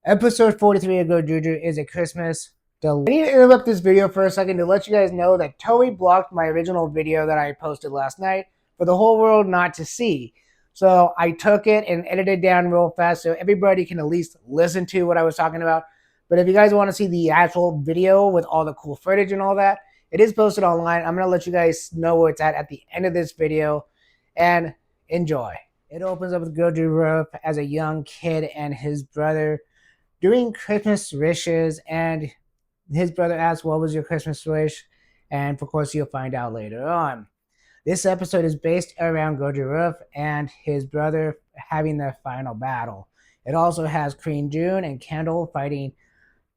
Episode 43 of Gozyuger is a Christmas delay. I need to interrupt this video for a second to let you guys know that Toei blocked my original video that I posted last night for the whole world not to see. So I took it and edited down real fast so everybody can at least listen to what I was talking about. But if you guys want to see the actual video with all the cool footage and all that, it is posted online. I'm going to let you guys know where it's at the end of this video and enjoy. It opens up with Goju as a young kid and his brother doing Christmas wishes, and his brother asks, "What was your Christmas wish?" And of course, you'll find out later on. This episode is based around Gojaru and his brother having their final battle. It also has Queen Jun and Kendall fighting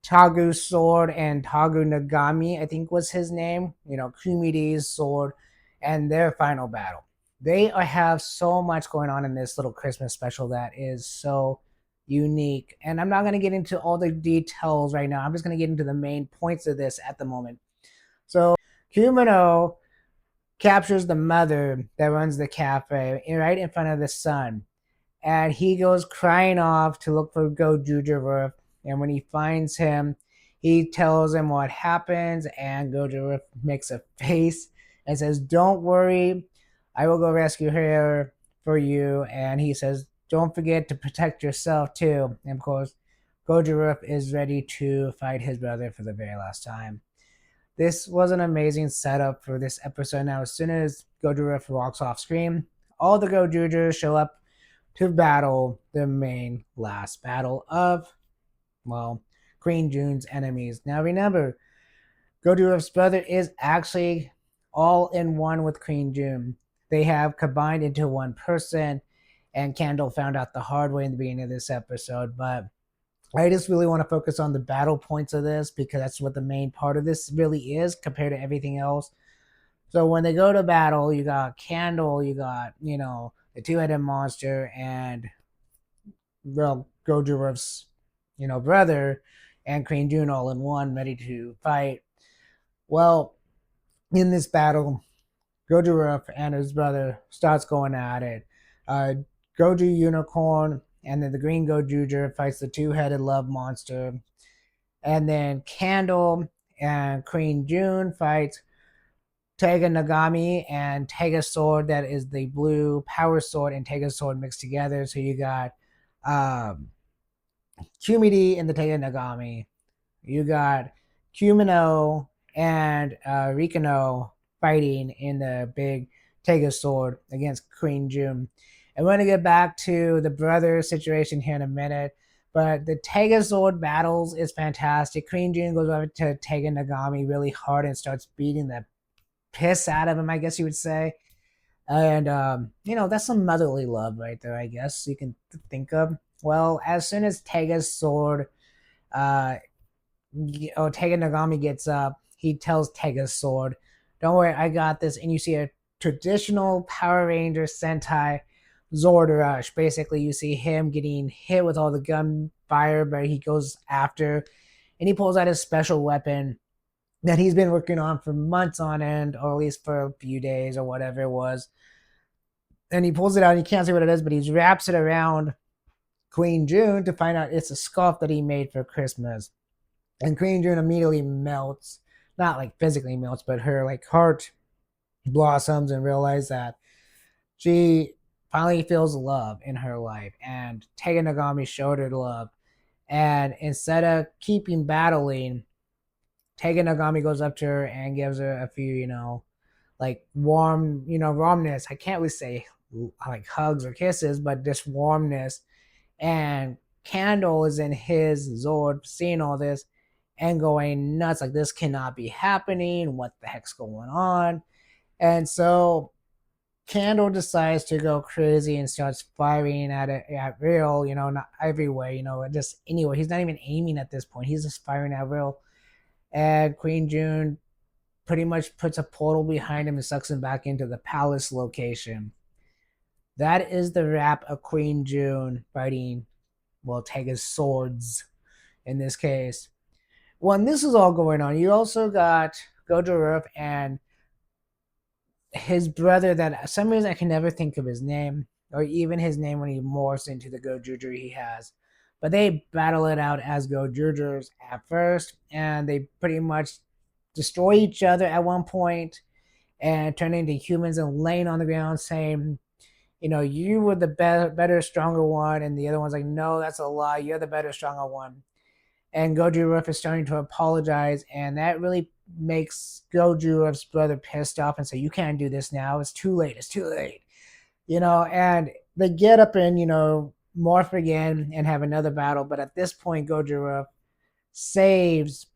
Tagu's Zord and Tega Nagami, I think was his name. Kumidi's Zord, and their final battle. They have so much going on in this little Christmas special that is so unique. And I'm not going to get into all the details right now. I'm just going to get into the main points of this at the moment. So, Kumino captures the mother that runs the cafe right in front of the son. And he goes crying off to look for Gojuger. And when he finds him, he tells him what happens. And Gojuger makes a face and says, "Don't worry, I will go rescue her for you." And he says, "Don't forget to protect yourself too." And of course, Gojuger is ready to fight his brother for the very last time. This was an amazing setup for this episode. Now, as soon as Gojuger walks off screen, all the Gojugers show up to battle the main last battle of, well, Queen Jun's enemies. Now, remember, Gojuger's brother is actually all in one with Queen Jun. They have combined into one person, and Kendall found out the hard way in the beginning of this episode. But I just really want to focus on the battle points of this because that's what the main part of this really is compared to everything else. So when they go to battle, you got Candle, you got, the two-headed monster, and well, Gojurov's, brother, and Queen Jun all in one, ready to fight. Well, in this battle, Gojurov and his brother starts going at it. Goju Unicorn and then the Green Gojuger fights the two-headed love monster. And then Candle and Queen Jun fights Tega Nagami and Tega Sword, that is the blue power sword and Tega Sword mixed together. So you got Kumidi and the Tega Nagami. You got Kumino and Rikino fighting in the big Tega Sword against Queen Jun. And we're going to get back to the brother situation here in a minute. But the Tega Sword battles is fantastic. Queen Jun goes over to Tega Nagami really hard and starts beating the piss out of him, I guess you would say. And, that's some motherly love right there, I guess you can think of. Well, as soon as Tega's sword, Tega Nagami gets up, he tells Tega's sword, "Don't worry, I got this." And you see a traditional Power Ranger Sentai Zord rush. Basically, you see him getting hit with all the gunfire, but he goes after, and he pulls out his special weapon that he's been working on for months on end, or at least for a few days or whatever it was. And he pulls it out, and you can't see what it is, but he wraps it around Queen Jun to find out it's a scarf that he made for Christmas. And Queen Jun immediately melts, not like physically melts, but her like heart blossoms and realizes that she finally feels love in her life. And Tega Nagami showed her love. And instead of keeping battling, Tega Nagami goes up to her and gives her a few, like warmness. I can't really say like hugs or kisses, but just warmness. And Candle is in his Zord seeing all this and going nuts, like this cannot be happening. What the heck's going on? And so Candle decides to go crazy and starts firing at it at Real, not everywhere, just anywhere. He's not even aiming at this point. He's just firing at Real. And Queen Jun pretty much puts a portal behind him and sucks him back into the palace location. That is the wrap of Queen Jun fighting, well, Tega's swords in this case. When this is all going on, you also got Gojorup and his brother that for some reason I can never think of his name, or even his name when he morphs into the Gojuger he has. but they battle it out as Gozyugers at first, and they pretty much destroy each other at one point and turn into humans and laying on the ground saying, you were the better, stronger one, and the other one's like, no, that's a lie. You're the better, stronger one. And Goju Ruff is starting to apologize, and that really makes Goju Ruff's brother pissed off and say, "You can't do this now. It's too late. It's too late." And they get up and morph again and have another battle. But at this point, Goju Ruff saves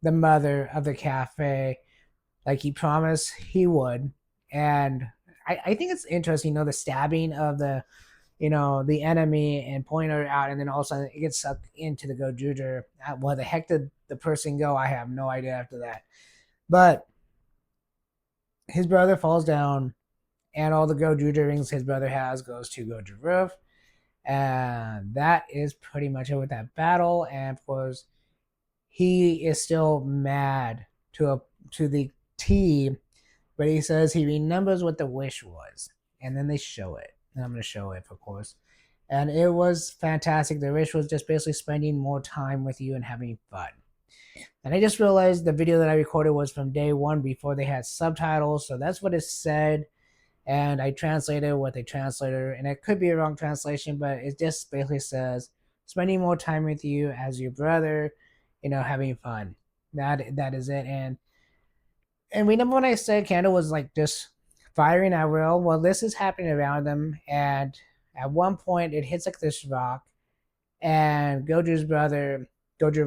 the mother of the cafe, like he promised he would. And I think it's interesting, the stabbing of the enemy and point her out, and then all of a sudden it gets sucked into the Gojuger. Where the heck did the person go? I have no idea after that. But his brother falls down, and all the Gojuger rings his brother has goes to Goju Roof. And that is pretty much it with that battle. And of course, he is still mad to the T, but he says he remembers what the wish was. And then they show it. And I'm going to show it, of course. And it was fantastic. The wish was just basically spending more time with you and having fun. And I just realized the video that I recorded was from day one before they had subtitles. So that's what it said. And I translated with a translator. And it could be a wrong translation, but it just basically says spending more time with you as your brother, having fun. That is it. And remember when I said Candle was like just firing at will? Well, this is happening around them, and at one point it hits like this rock, and Goju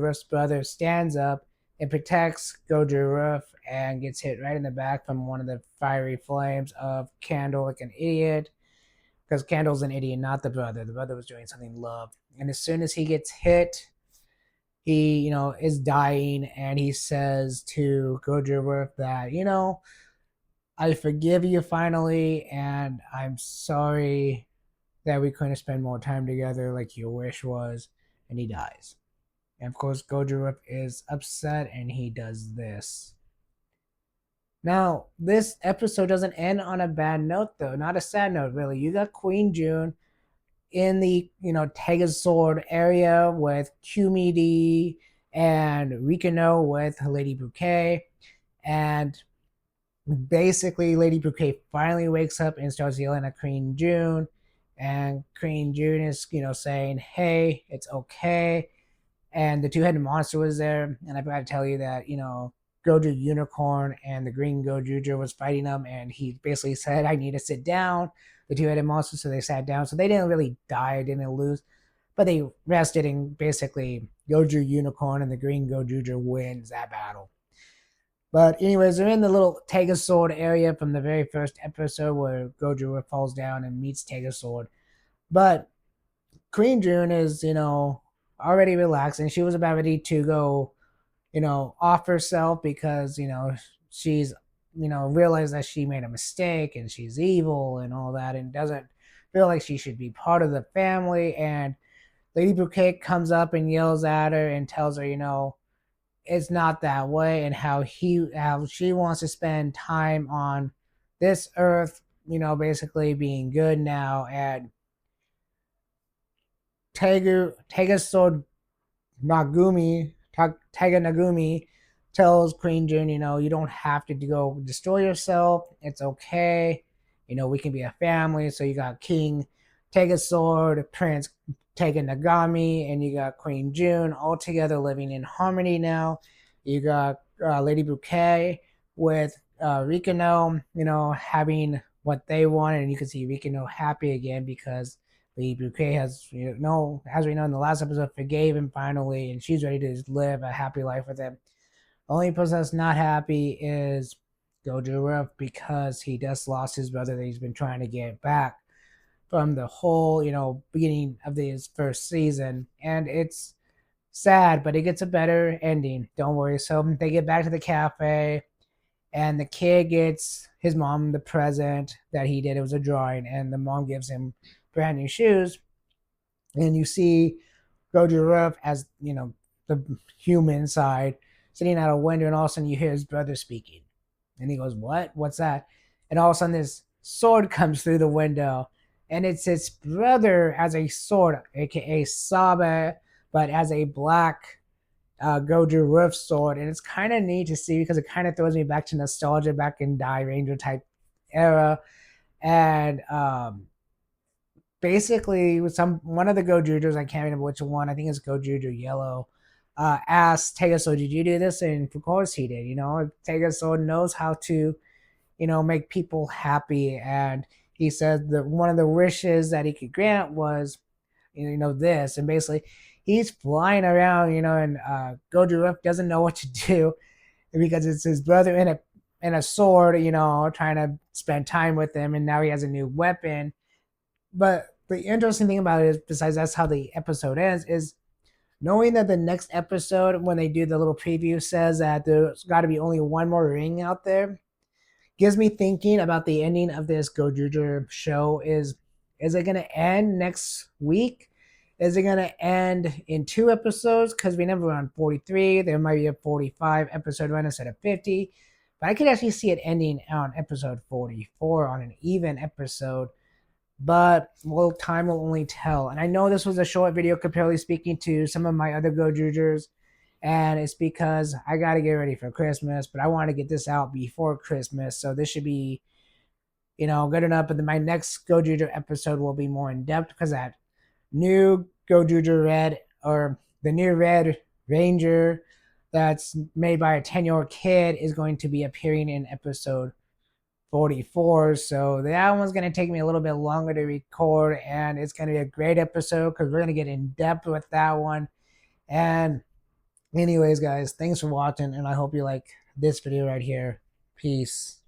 Roof's brother, stands up and protects Goju Roof and gets hit right in the back from one of the fiery flames of Candle, like an idiot. Because Candle's an idiot, not the brother. The brother was doing something love. And as soon as he gets hit, he, is dying, and he says to Goju Roof that, I forgive you finally, and I'm sorry that we couldn't spend more time together like your wish was. And he dies. And of course, Goju Roof is upset, and he does this. Now, this episode doesn't end on a bad note, though. Not a sad note, really. You got Queen Jun in the, Tega's Sword area with Kumidi and Rikino with Lady Bouquet. And basically, Lady Bouquet finally wakes up and starts yelling at Queen Jun. And Queen Jun is, saying, hey, it's okay. And the two-headed monster was there. And I've got to tell you that, Goju Unicorn and the Green Gojuger was fighting them, and he basically said, I need to sit down. The two-headed monster, so they sat down. So they didn't really die, didn't lose, but they rested, and basically Goju Unicorn and the Green Gojuger wins that battle. But anyways, they're in the little Tega Sword area from the very first episode where Goju falls down and meets Tega Sword. But Queen Jun is, already relaxed, and she was about ready to go off herself because, she's, realized that she made a mistake and she's evil and all that and doesn't feel like she should be part of the family. And Lady Bouquet comes up and yells at her and tells her, it's not that way, and how she wants to spend time on this earth, basically being good now. And Tega Sword Nagumi Tega Nagami tells Queen Jun, you don't have to go destroy yourself. It's okay. We can be a family. So you got King Tega Sword, Prince Tega Nagami, and you got Queen Jun all together living in harmony now. You got Lady Bouquet with Rikino, having what they wanted, and you can see Rikino happy again because Lady Bouquet as we know in the last episode, forgave him finally, and she's ready to live a happy life with him. The only person that's not happy is Goju Roof, because he just lost his brother that he's been trying to get back from the whole, beginning of his first season. And it's sad, but it gets a better ending. Don't worry. So they get back to the cafe, and the kid gets his mom the present that he did. It was a drawing, and the mom gives him brand new shoes. And you see Goju Roof as, the human side sitting out a window, and all of a sudden you hear his brother speaking. And he goes, what? What's that? And all of a sudden this sword comes through the window, and it's its brother as a sword, aka Sabe, but as a black Goju Roof sword, and it's kind of neat to see because it kind of throws me back to nostalgia, back in Die Ranger type era, and basically with one of the Gojujers, I can't remember which one, I think it's Gojuger Yellow, asked Tega, so did you do this? And of course he did. Tega knows how to, make people happy, and he said that one of the wishes that he could grant was, this, and basically he's flying around, and Goju doesn't know what to do because it's his brother in a sword, trying to spend time with him, and now he has a new weapon. But the interesting thing about it is, besides that's how the episode ends, is knowing that the next episode, when they do the little preview, says that there's got to be only one more ring out there, gives me thinking about the ending of this Gojuger show. Is it going to end next week? Is it going to end in 2 episodes? Because we never on 43. There might be a 45 episode run instead of 50. But I could actually see it ending on episode 44 on an even episode. But well, time will only tell. And I know this was a short video comparatively speaking to some of my other Gojugers, and it's because I got to get ready for Christmas, but I want to get this out before Christmas, so this should be, good enough. But then my next Gojuger episode will be more in depth because that new Gojuger Red, or the new Red Ranger that's made by a 10-year-old kid, is going to be appearing in episode 44. So that one's going to take me a little bit longer to record, and it's going to be a great episode because we're going to get in depth with that one. And anyways, guys, thanks for watching, and I hope you like this video right here. Peace.